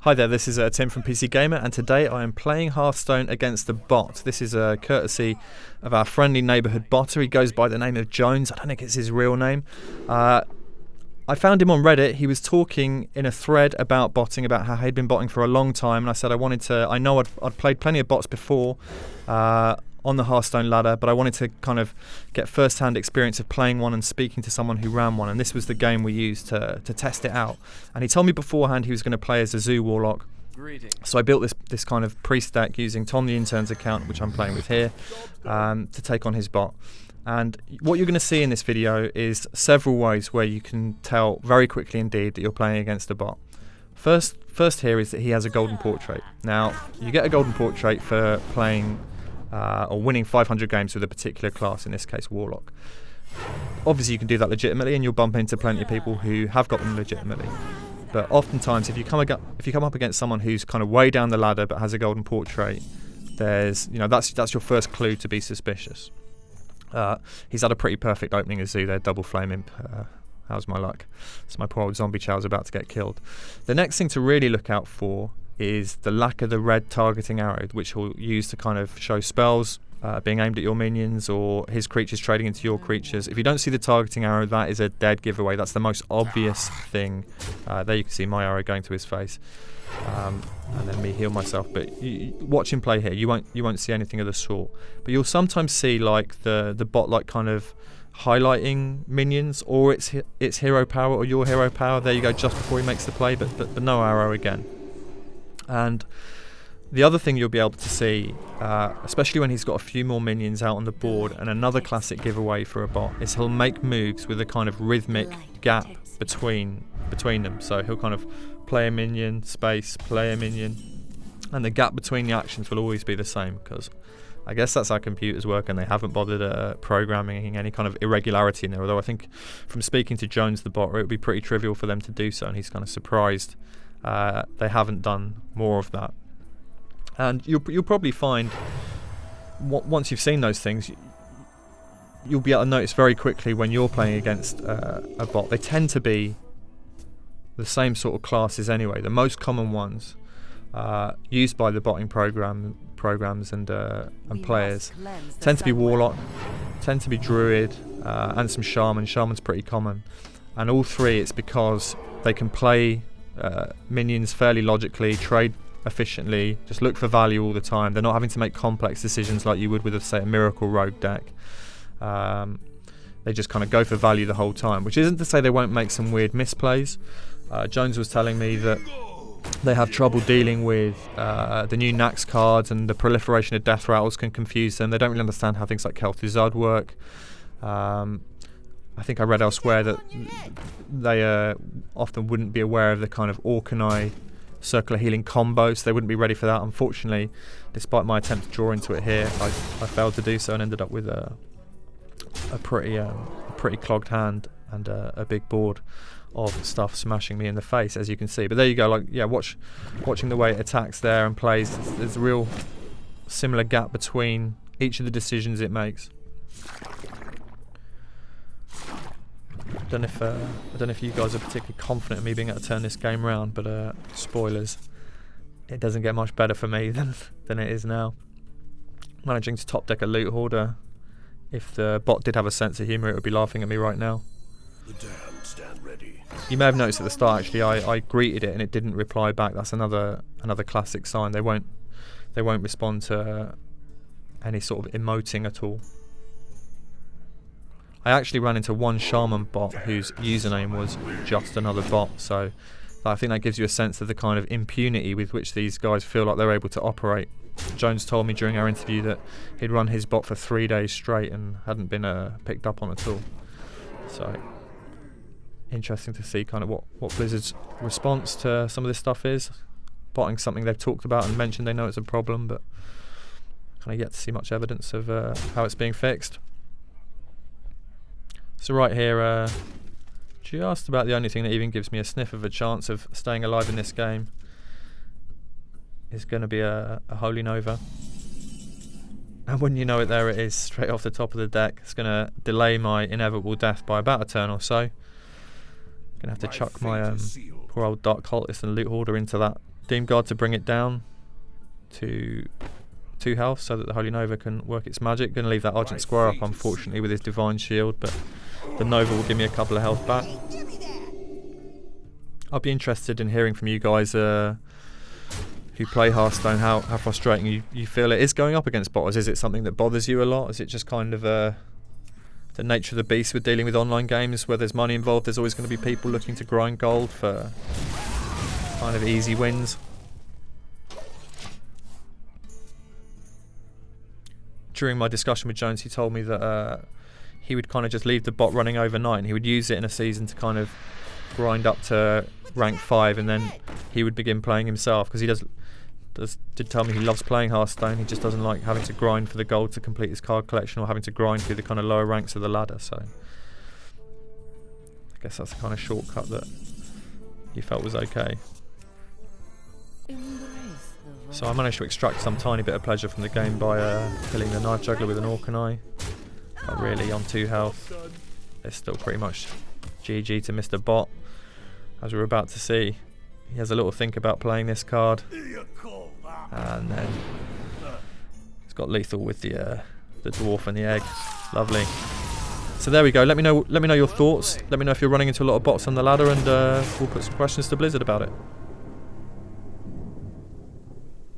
Hi there, this is Tim from PC Gamer, and today I am playing Hearthstone against a bot. This is a courtesy of our friendly neighbourhood botter. He goes by the name of Jones. I don't think it's his real name. I found him on Reddit. He was talking in a thread about botting, about how he'd been botting for a long time, and I said I know I'd played plenty of bots before on the Hearthstone ladder, but I wanted to kind of get first-hand experience of playing one and speaking to someone who ran one, and this was the game we used to test it out. And he told me beforehand he was going to play as a Zoo Warlock. So I built this kind of priest deck using Tom the Intern's account, which I'm playing with here, to take on his bot. And what you're going to see in this video is several ways where you can tell very quickly indeed that you're playing against a bot. First here is that he has a golden portrait. Now, you get a golden portrait for playing or winning 500 games with a particular class, in this case Warlock. Obviously you can do that legitimately, and you'll bump into plenty of people who have got them legitimately. But oftentimes if you come up against someone who's kind of way down the ladder but has a golden portrait, that's your first clue to be suspicious. He's had a pretty perfect opening as Zoo there, double flame imp. How's my luck? So my poor old zombie chow's about to get killed. The next thing to really look out for is the lack of the red targeting arrow, which he'll use to kind of show spells being aimed at your minions or his creatures trading into your creatures. If you don't see the targeting arrow, that is a dead giveaway. That's the most obvious thing. There you can see my arrow going to his face, and then me heal myself. But watch him play here. You won't see anything of the sort. But you'll sometimes see like the bot like kind of highlighting minions or its hero power or your hero power. There you go, just before he makes the play, but no arrow again. And the other thing you'll be able to see, especially when he's got a few more minions out on the board, and another classic giveaway for a bot, is he'll make moves with a kind of rhythmic gap between them. So he'll kind of play a minion, space, play a minion, and the gap between the actions will always be the same, because I guess that's how computers work, and they haven't bothered programming any kind of irregularity in there. Although I think from speaking to Jones the bot, it would be pretty trivial for them to do so, and he's kind of surprised they haven't done more of that. And you'll probably find, once you've seen those things, you'll be able to notice very quickly when you're playing against a bot. They tend to be the same sort of classes anyway. The most common ones used by the botting programs and players tend to be Warlock, tend to be Druid, and some Shaman. Shaman's pretty common. And all three, it's because they can play minions fairly logically, trade efficiently, just look for value all the time. They're not having to make complex decisions like you would with, say, a Miracle Rogue deck. They just kind of go for value the whole time, which isn't to say they won't make some weird misplays. Jones was telling me that they have trouble dealing with the new Nax cards, and the proliferation of death rattles can confuse them. They don't really understand how things like Kel'Thuzad work. I think I read elsewhere that they often wouldn't be aware of the kind of Orkanai circular healing combo, so they wouldn't be ready for that. Unfortunately, despite my attempt to draw into it here, I failed to do so and ended up with a pretty clogged hand and a big board of stuff smashing me in the face, as you can see. But there you go, watching the way it attacks there and plays. There's a real similar gap between each of the decisions it makes. I don't know if you guys are particularly confident in me being able to turn this game around, but spoilers, it doesn't get much better for me than it is now. Managing to top deck a loot hoarder. If the bot did have a sense of humour, it would be laughing at me right now. The damned stand ready. You may have noticed at the start, actually, I greeted it and it didn't reply back. That's another classic sign. They won't respond to any sort of emoting at all. I actually ran into one Shaman bot whose username was just another bot, so I think that gives you a sense of the kind of impunity with which these guys feel like they're able to operate. Jones told me during our interview that he'd run his bot for 3 days straight and hadn't been picked up on at all. So interesting to see kind of what Blizzard's response to some of this stuff is. Botting something they've talked about and mentioned they know it's a problem, but kind of yet to see much evidence of how it's being fixed. So right here, just about the only thing that even gives me a sniff of a chance of staying alive in this game is going to be a Holy Nova. And when you know it, there it is, straight off the top of the deck. It's going to delay my inevitable death by about a turn or so. Going to have to chuck my poor old Dark Cultist and Loot Hoarder into that Deem Guard to bring it down to 2 health so that the Holy Nova can work its magic. Going to leave that Argent Squire up, unfortunately, with his Divine Shield, but the Nova will give me a couple of health back. I'd be interested in hearing from you guys who play Hearthstone, how frustrating you feel it is going up against botters. Is it something that bothers you a lot? Is it just kind of the nature of the beast with dealing with online games where there's money involved? There's always going to be people looking to grind gold for kind of easy wins. During my discussion with Jones, he told me that he would kind of just leave the bot running overnight, and he would use it in a season to kind of grind up to rank 5, and then he would begin playing himself, because he did tell me he loves playing Hearthstone. He just doesn't like having to grind for the gold to complete his card collection, or having to grind through the kind of lower ranks of the ladder. So I guess that's the kind of shortcut that he felt was okay. So I managed to extract some tiny bit of pleasure from the game by killing the Knife Juggler with an Orkanai. But really, on 2 health, it's still pretty much GG to Mr. Bot. As we're about to see, he has a little think about playing this card, and then he's got lethal with the dwarf and the egg. Lovely. So there we go. Let me know your thoughts. Let me know if you're running into a lot of bots on the ladder, and we'll put some questions to Blizzard about it.